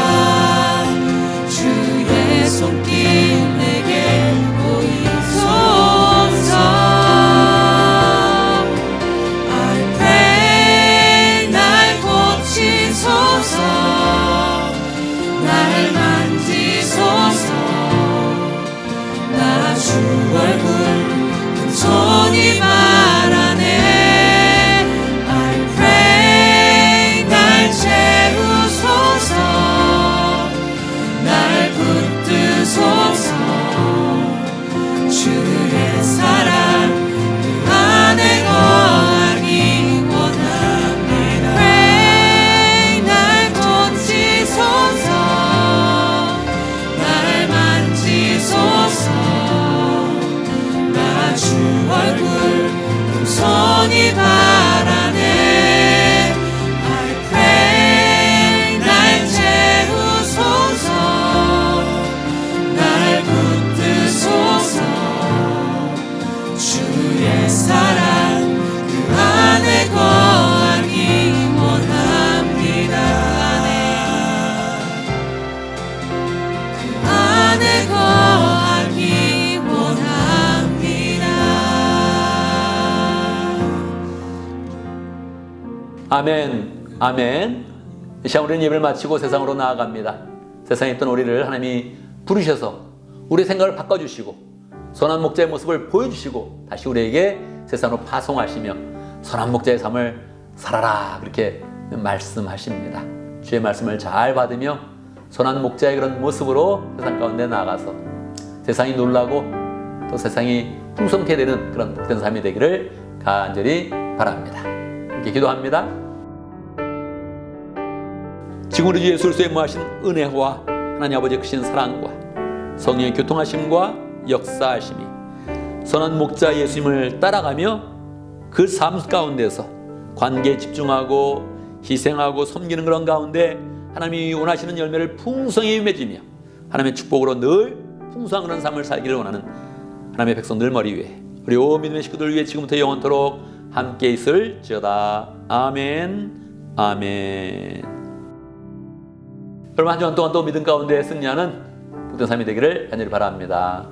주의 손길 내게 보이소서. I pray 날 고치소서. 날 만지소서. 나 주 얼굴 금손히 바라네. I pray 날 채우소서. 날 붙드소서. 주의 사랑 그 안에 거하기 원합니다. Pray 날 고치소서. 날 만지소서. 나 주 얼굴 금손히 바라네. I pray 날 채우소서. 날 붙드소서. 주의 사랑 그 안에 거하기 원합니다. 그 안에 거하기 원합니다. 아멘, 아멘. 이 시간 우리는 예배를 마치고 세상으로 나아갑니다. 세상에 있던 우리를 하나님이 부르셔서 우리의 생각을 바꿔주시고 선한 목자의 모습을 보여주시고 다시 우리에게 세상으로 파송하시며 선한 목자의 삶을 살아라 그렇게 말씀하십니다. 주의 말씀을 잘 받으며 선한 목자의 그런 모습으로 세상 가운데 나아가서 세상이 놀라고 또 세상이 풍성케 되는 그런 복된 삶이 되기를 간절히 바랍니다. 이렇게 기도합니다. 지금 우리 주 예수 그리스도의 무하신 은혜와 하나님 아버지의 크신 사랑과 성령의 교통하심과 역사하심이 선한 목자 예수님을 따라가며 그 삶 가운데서 관계에 집중하고 희생하고 섬기는 그런 가운데 하나님이 원하시는 열매를 풍성히 맺으며 하나님의 축복으로 늘 풍성한 그런 삶을 살기를 원하는 하나님의 백성들 머리 위에 우리 온 믿음의 식구들 위해 지금부터 영원토록 함께 있을지어다. 아멘, 아멘. 여러분 한 주간 동안 또 믿음 가운데 승리하는 복된 삶이 되기를 간절히 바랍니다.